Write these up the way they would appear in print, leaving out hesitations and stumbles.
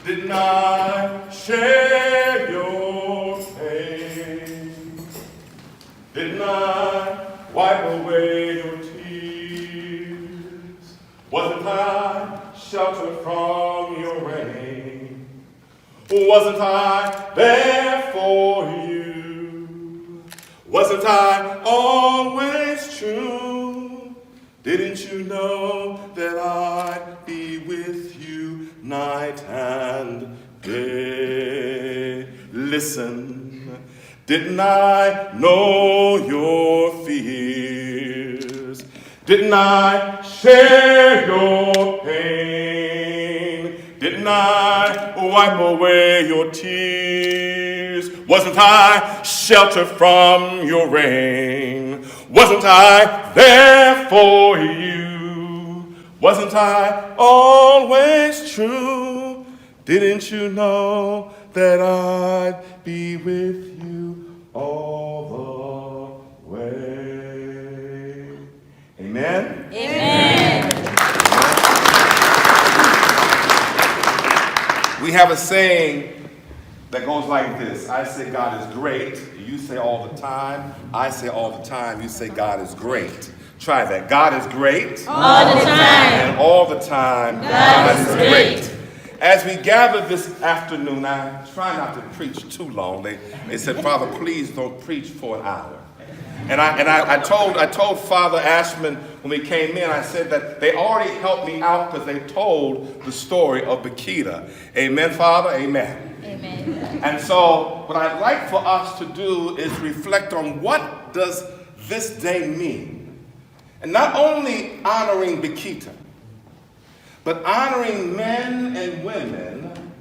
Didn't I share your pain? Didn't I wipe away your tears? Wasn't I sheltered from your rain? Wasn't I there for you? Wasn't I always true? Didn't you know that I'd be with you night and day? Listen, didn't I know your fears? Didn't I share your pain? Didn't I wipe away your tears? Wasn't I sheltered from your rain? Wasn't I there for you? Wasn't I always true? Didn't you know that I'd be with you all the way? Amen? Amen. We have a saying that goes like this. I say God is great. You say all the time. I say all the time. You say God is great. Try that. God is great. All the time. And all the time, God is great. As we gather this afternoon, I try not to preach too long. They said, Father, please don't preach for an hour. And I told Father Ashman when we came in, I said that they already helped me out because they told the story of Bakhita. Amen, Father? Amen. Amen. And so what I'd like for us to do is reflect on what does this day mean. And not only honoring Bakhita, but honoring men and women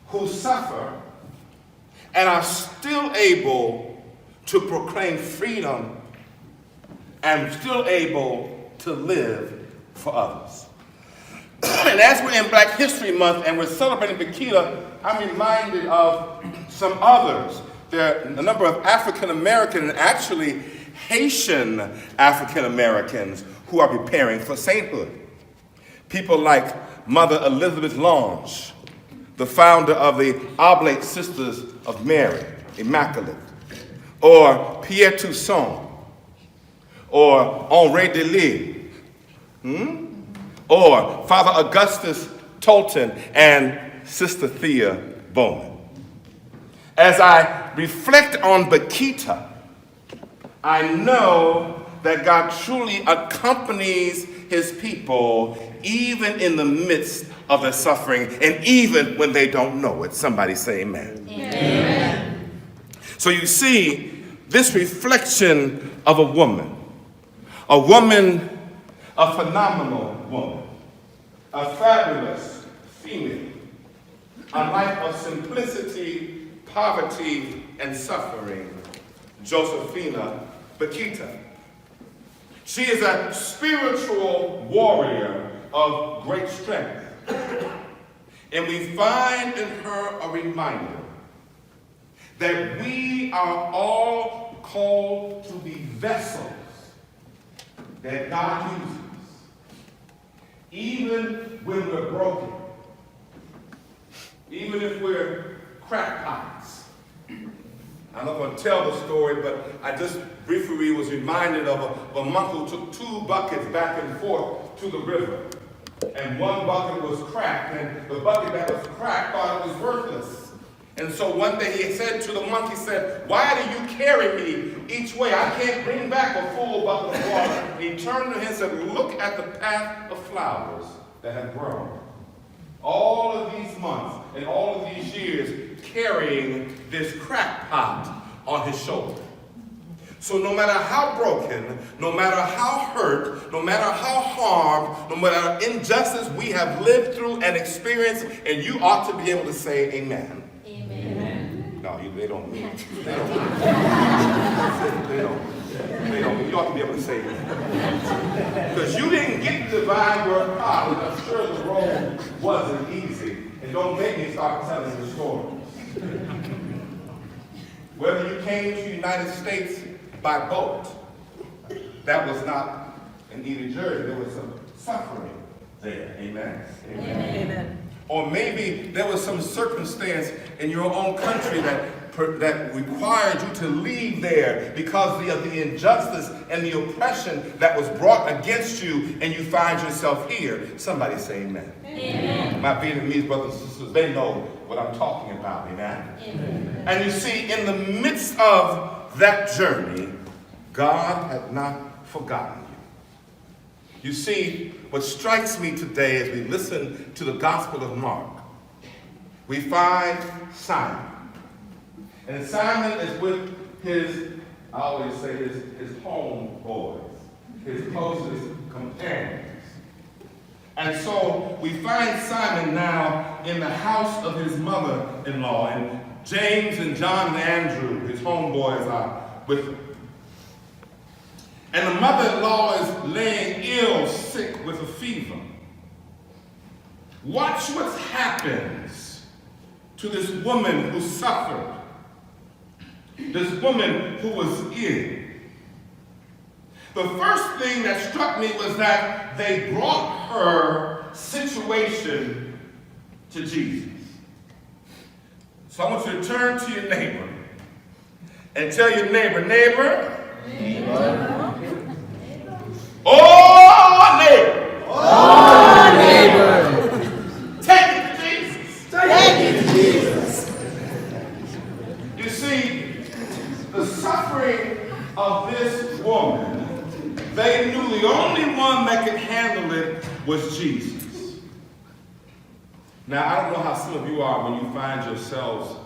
who suffer and are still able to proclaim freedom and still able to live for others. And as we're in Black History Month and we're celebrating Bakhita, I'm reminded of some others. There are a number of African American and actually Haitian African Americans who are preparing for sainthood. People like Mother Elizabeth Lange, the founder of the Oblate Sisters of Mary, Immaculate, or Pierre Toussaint, or Henri Delille, or Father Augustus Tolton and Sister Thea Bowman. As I reflect on Bakhita, I know that God truly accompanies his people even in the midst of their suffering and even when they don't know it. Somebody say amen. Amen. So you see, this reflection of a woman, a phenomenal woman, a fabulous female, a life of simplicity, poverty, and suffering, Josephine Bakhita. She is a spiritual warrior of great strength. And we find in her a reminder that we are all called to be vessels that God uses, even when we're broken, even if we're crackpots. I'm not going to tell the story, but I just briefly was reminded of a monk who took 2 buckets back and forth to the river. And one bucket was cracked, and the bucket that was cracked thought it was worthless. And so one day he said to the monk, he said, "Why do you carry me each way? I can't bring back a full bucket of water." And he turned to him and said, "Look at the path of flowers that have grown. All of these months and all of these years carrying this crack pot on his shoulder." So no matter how broken, no matter how hurt, no matter how harmed, no matter injustice we have lived through and experienced, and you ought to be able to say amen. Amen. No, they don't mean it. They don't. They don't. You ought to be able to say amen. Because you didn't get the divine word of God, and I'm sure the road wasn't easy. And don't make me start telling the story. Whether you came to the United States by boat, that was not an easy journey. There was some suffering there. Amen. Amen. Or maybe there was some circumstance in your own country that required you to leave there because of the injustice and the oppression that was brought against you, and you find yourself here. Somebody say amen. Amen. My Vietnamese brothers and sisters, they know what I'm talking about. Amen. Amen. And you see, in the midst of that journey, God had not forgotten you. You see, what strikes me today as we listen to the Gospel of Mark, we find Simon. And Simon is with his, I always say, his home boys, his closest companions. And so we find Simon now in the house of his mother-in-law, and James and John and Andrew, his homeboys, are with him. And the mother-in-law is laying ill, sick with a fever. Watch what happens to this woman who suffered, this woman who was ill. The first thing that struck me was that they brought her situation to Jesus. So I want you to turn to your neighbor and tell your neighbor, neighbor, oh, neighbor. Oh, neighbor. Take it to Jesus. Take it to Jesus. You see, the suffering of this woman, they knew the only one that could handle it was Jesus. Now, I don't know how some of you are when you find yourselves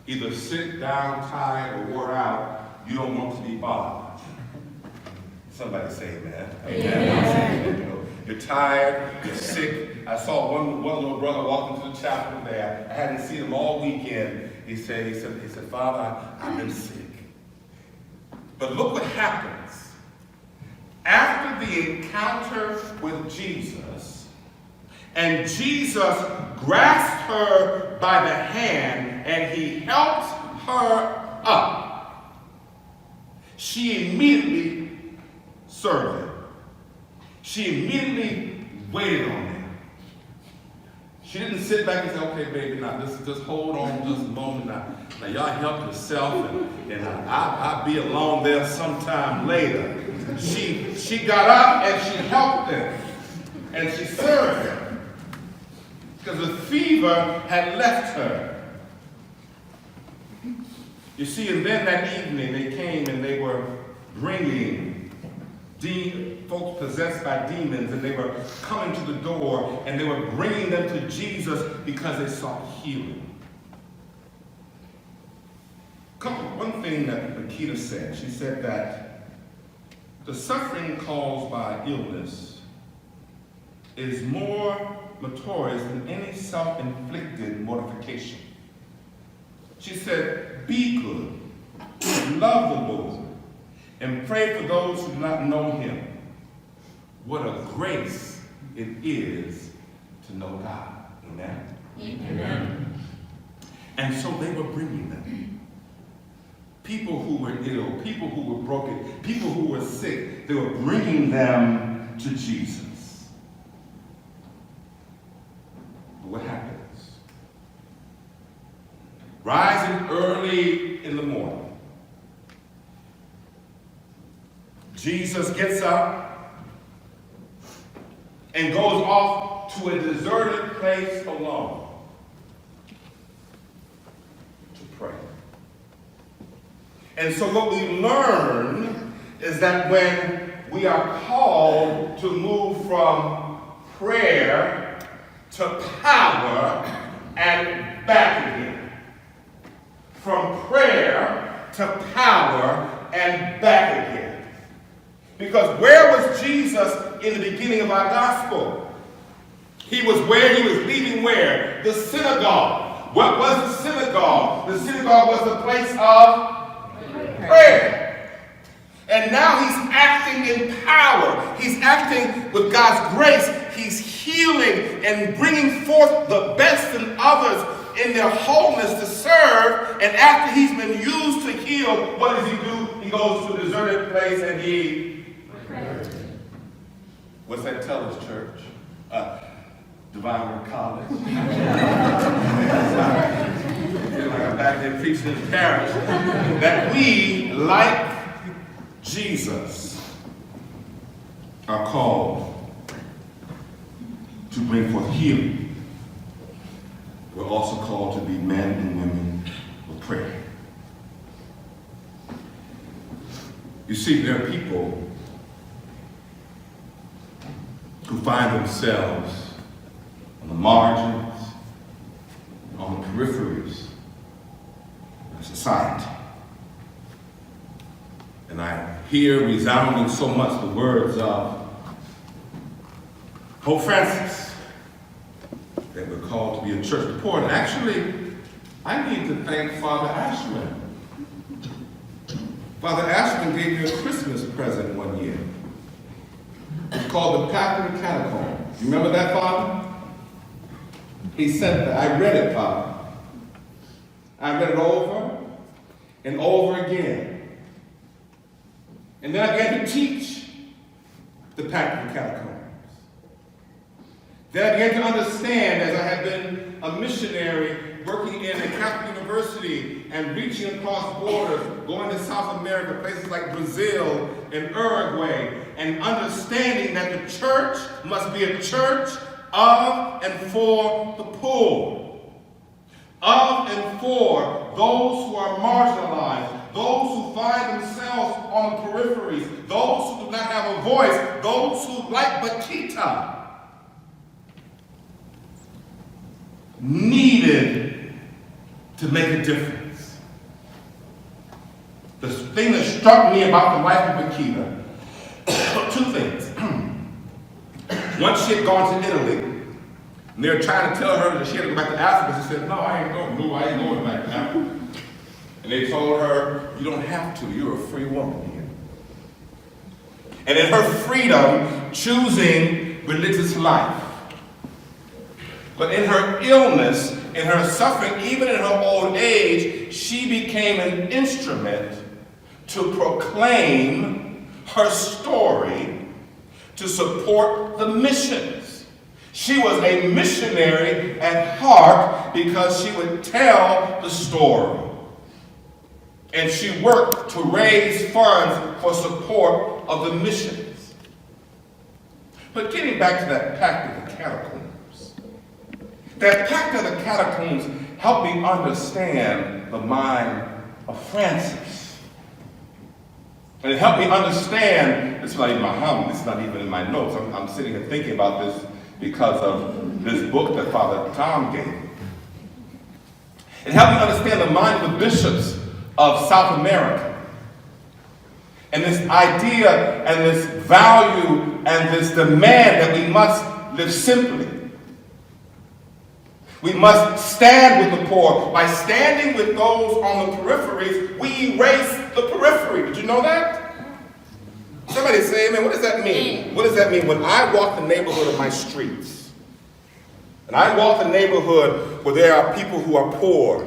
either sick, down, tired, or wore out. You don't want to be bothered. Somebody say amen. Amen. You know, you're tired, you're sick. I saw one little brother walk into the chapel there. I hadn't seen him all weekend. He said, Father, I've been sick. But look what happens. After the encounter with Jesus, and Jesus grasped her by the hand and he helped her up, she immediately served him. She immediately waited on him. She didn't sit back and say, okay, baby, now just hold on just a moment. Now y'all help yourself, and I'll be along there sometime later. She got up and she helped him, and she served him, because the fever had left her. You see, and then that evening they came and they were bringing folks possessed by demons, and they were coming to the door and they were bringing them to Jesus because they sought healing. One thing that Bakhita said, she said that the suffering caused by illness is more notorious than any self-inflicted mortification. She said, be good, love the Lord, and pray for those who do not know him. What a grace it is to know God. Amen? Amen. And so they were bringing them. People who were ill, people who were broken, people who were sick, they were bringing them to Jesus. But what happens? Rising early in the morning, Jesus gets up and goes off to a deserted place alone to pray. And so what we learn is that when we are called to move from prayer to power and back again, from prayer to power and back again. Because where was Jesus in the beginning of our gospel? He was where? He was leaving where? The synagogue. What was the synagogue? The synagogue was the place of prayer. And now he's acting in power. He's acting with God's grace. He's healing and bringing forth the best in others in their wholeness to serve. And after he's been used to heal, what does he do? He goes to a deserted place and he... What's that tell us, church? Divine Word College. I feel like I'm back there preaching in the parish. That we, like Jesus, are called to bring forth healing. We're also called to be men and women of prayer. You see, there are people who find themselves on the margins, on the peripheries of society. And I hear resounding so much the words of Pope Francis, that we're called to be a church of the poor. And actually, I need to thank Father Ashman. Father Ashman gave me a Christmas present one year. It's called The Path of the Catacomb. You remember that, Father? He sent that. I read it, Father. I read it over and over again. And then I began to teach The Path of the Catacombs. Then I began to understand, as I had been a missionary working in a Catholic university and reaching across borders, going to South America, places like Brazil and Uruguay, and understanding that the church must be a church of and for the poor, of and for those who are marginalized, those who find themselves on the peripheries, those who do not have a voice, those who, like Bakhita, needed to make a difference. The thing that struck me about the life of Bakhita, two things. Once she had gone to Italy, and they were trying to tell her that she had to go back to Africa, she said, no, I ain't going back to Africa. And they told her, you don't have to, you're a free woman here. And in her freedom, choosing religious life. But in her illness, in her suffering, even in her old age, she became an instrument to proclaim her story to support the missions. She was a missionary at heart because she would tell the story. And she worked to raise funds for support of the missions. But getting back to that pact of the catacombs, that pact of the catacombs helped me understand the mind of Francis. And it helped me understand, this is not even in my notes, I'm sitting here thinking about this because of this book that Father Tom gave me. It helped me understand the mind of the bishops of South America. And this idea and this value and this demand that we must live simply. We must stand with the poor. By standing with those on the peripheries, we erase the periphery. Did you know that? Somebody say, amen. What does that mean? What does that mean? When I walk the neighborhood of my streets, and I walk the neighborhood where there are people who are poor,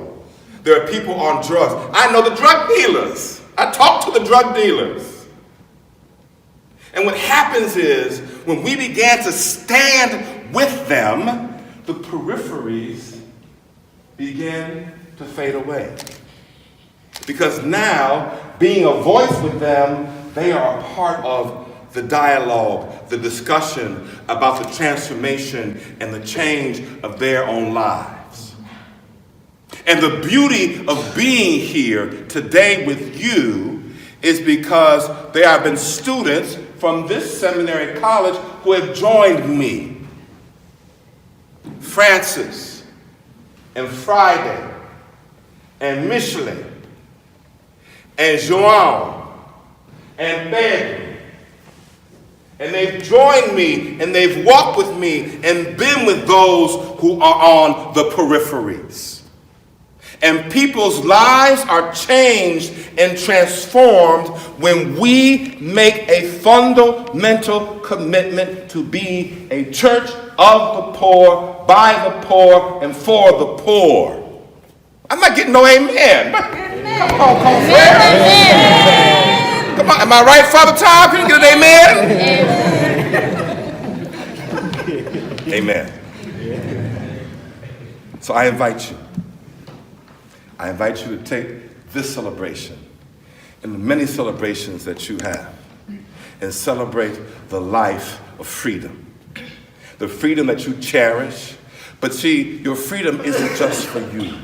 there are people on drugs. I know the drug dealers. I talk to the drug dealers. And what happens is, when we began to stand with them, the peripheries begin to fade away. Because now, being a voice with them, they are a part of the dialogue, the discussion about the transformation and the change of their own lives. And the beauty of being here today with you is because there have been students from this seminary college who have joined me. Francis and Friday and Micheline and João and Pedro. And they've joined me and they've walked with me and been with those who are on the peripheries. And people's lives are changed and transformed when we make a fundamental commitment to be a church of the poor, by the poor, and for the poor. I'm not getting no amen. Amen. Come on, Fred. Come on, am I right, Father Tom? Can you get an amen? Amen. Amen. So I invite you. I invite you to take this celebration and the many celebrations that you have and celebrate the life of freedom. The freedom that you cherish. But see, your freedom isn't just for you.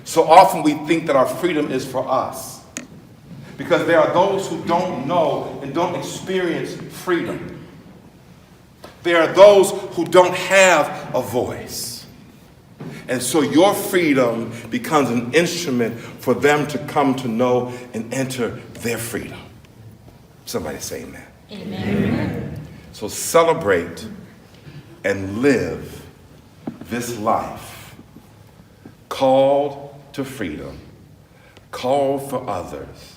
So often we think that our freedom is for us. Because there are those who don't know and don't experience freedom. There are those who don't have a voice. And so your freedom becomes an instrument for them to come to know and enter their freedom. Somebody say amen. Amen. So celebrate and live this life called to freedom, called for others,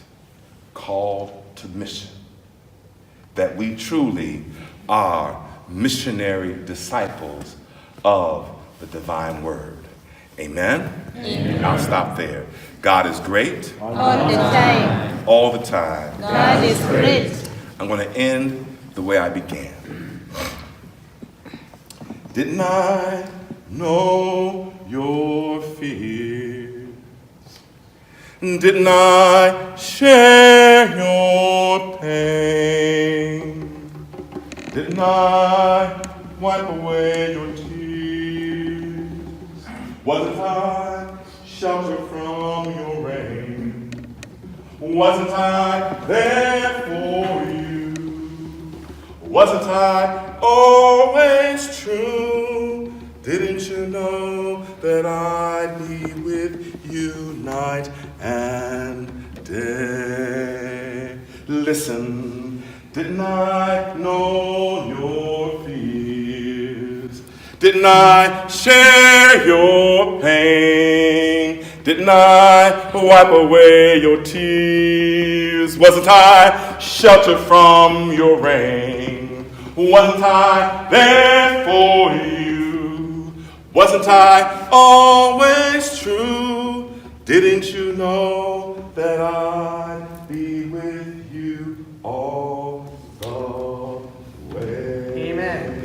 called to mission. That we truly are missionary disciples of the divine word. Amen? Amen. I'll stop there. God is great. All the time. All the time. God is great. I'm going to end the way I began. Didn't I know your fears? Didn't I share your pain? Didn't I wipe away your tears? Wasn't I shelter from your rain? Wasn't I there for you? Wasn't I always true? Didn't you know that I'd be with you night and day? Listen, didn't I know your fears? Didn't I share your pain? Didn't I wipe away your tears? Wasn't I shelter from your rain? Wasn't I there for you? Wasn't I always true? Didn't you know that I'd be with you all the way? Amen.